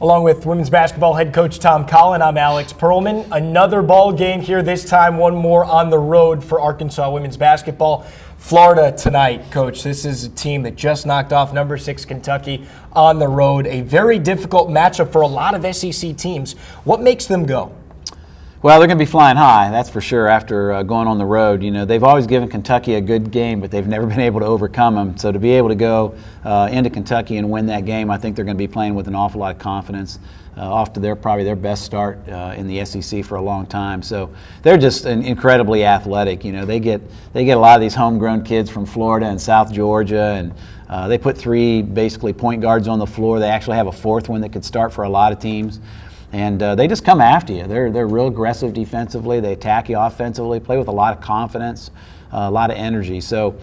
Along with women's basketball head coach Tom Collen, I'm Alex Perlman. Another ball game here, this time one more on the road for Arkansas women's basketball. Florida tonight, Coach. This is a team that just knocked off number 6 Kentucky on the road. A very difficult matchup for a lot of SEC teams. What makes them go? Well, they're going to be flying high, that's for sure, after going on the road. You know, they've always given Kentucky a good game, but they've never been able to overcome them. So to be able to go into Kentucky and win that game, I think they're going to be playing with an awful lot of confidence. Off to probably their best start in the SEC for a long time. So they're just incredibly athletic. You know, they get a lot of these homegrown kids from Florida and South Georgia, and they put 3 basically point guards on the floor. They actually have a 4th one that could start for a lot of teams. And they just come after you. They're real aggressive defensively. They attack you offensively, play with a lot of confidence, a lot of energy. So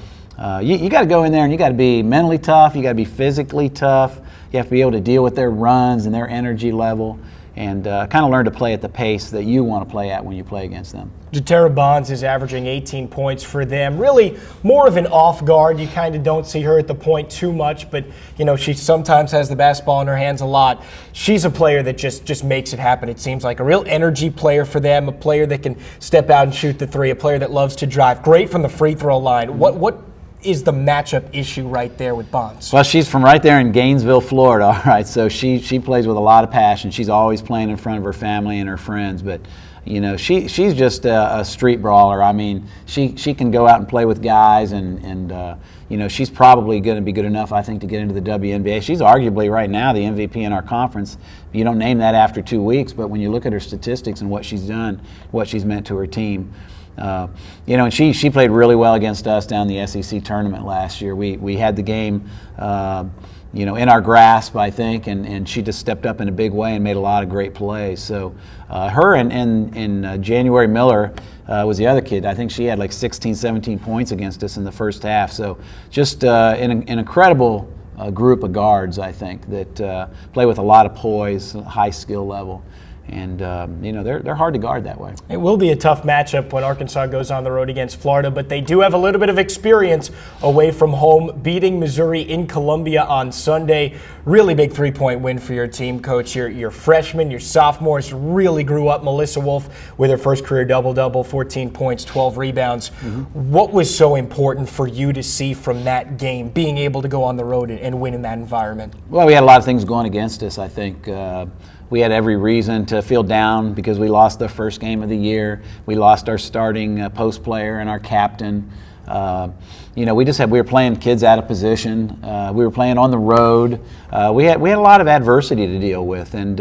you got to go in there and you got to be mentally tough. You got to be physically tough. You have to be able to deal with their runs and their energy level, and kind of learn to play at the pace that you want to play at when you play against them. Jatera Bonds is averaging 18 points for them. Really more of an off guard. You kind of don't see her at the point too much, but you know, she sometimes has the basketball in her hands a lot. She's a player that just makes it happen. It seems like a real energy player for them, a player that can step out and shoot the 3, a player that loves to drive. Great from the free throw line. What is the matchup issue right there with Bonds? Well, she's from right there in Gainesville, Florida, all right, so she plays with a lot of passion. She's always playing in front of her family and her friends, but you know, she's just a street brawler. I mean, she can go out and play with guys, and you know, she's probably going to be good enough, I think, to get into the WNBA. She's arguably right now the MVP in our conference. You don't name that after 2 weeks, but when you look at her statistics and what she's done, what she's meant to her team, you know, and she played really well against us down the SEC tournament last year. We had the game, you know, in our grasp, I think, and she just stepped up in a big way and made a lot of great plays. So her and January Miller was the other kid. I think she had like 16, 17 points against us in the first half. So just an incredible group of guards, I think, that play with a lot of poise, high skill level. And, you know, they're hard to guard that way. It will be a tough matchup when Arkansas goes on the road against Florida, but they do have a little bit of experience away from home, beating Missouri in Columbia on Sunday. Really big 3-point win for your team, Coach. Your freshmen, your sophomores really grew up. Melissa Wolf with her first career double-double, 14 points, 12 rebounds. Mm-hmm. What was so important for you to see from that game, being able to go on the road and win in that environment? Well, we had a lot of things going against us, I think. We had every reason to feel down because we lost the first game of the year. We lost our starting post player and our captain. You know, we were playing kids out of position. We were playing on the road. We had a lot of adversity to deal with, and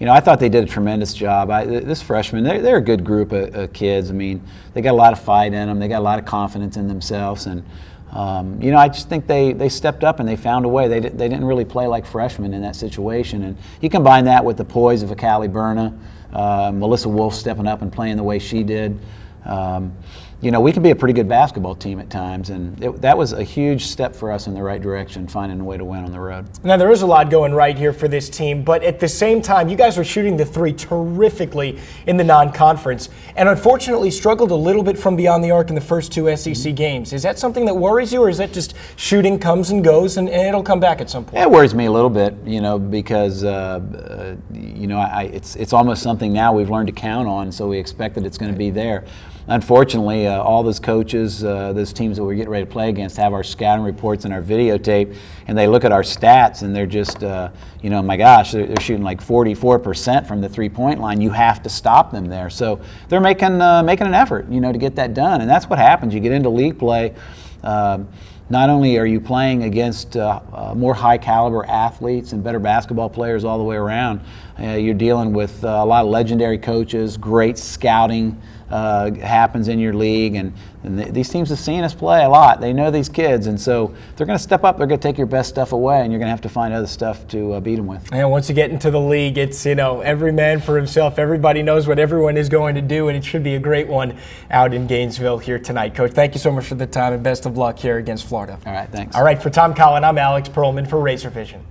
you know, I thought they did a tremendous job. This freshman, they're a good group of kids. I mean, they got a lot of fight in them. They got a lot of confidence in themselves, and you know, I just think they stepped up and they found a way. They didn't really play like freshmen in that situation. And you combine that with the poise of a Callie Berna, Melissa Wolf stepping up and playing the way she did. You know, we can be a pretty good basketball team at times, and that was a huge step for us in the right direction, finding a way to win on the road. Now, there is a lot going right here for this team, but at the same time, you guys are shooting the 3 terrifically in the non-conference, and unfortunately struggled a little bit from beyond the arc in the first 2 SEC games. Is that something that worries you, or is that just shooting comes and goes, and it'll come back at some point? It worries me a little bit, you know, because you know, it's almost something now we've learned to count on, so we expect that it's going to be there. Unfortunately, all those coaches, those teams that we're getting ready to play against have our scouting reports and our videotape, and they look at our stats and they're just, you know, my gosh, they're shooting like 44% from the 3-point line. You have to stop them there. So they're making an effort, you know, to get that done, and that's what happens. You get into league play. Not only are you playing against more high-caliber athletes and better basketball players all the way around, you're dealing with a lot of legendary coaches, great scouting happens in your league, and these teams have seen us play a lot. They know these kids, and so they're going to step up. They're going to take your best stuff away, and you're going to have to find other stuff to beat them with. And once you get into the league, it's, you know, every man for himself. Everybody knows what everyone is going to do, and it should be a great one out in Gainesville here tonight. Coach, thank you so much for the time, and best of luck here against Florida. All right, thanks. All right, for Tom Collen, I'm Alex Perlman for Razor Vision.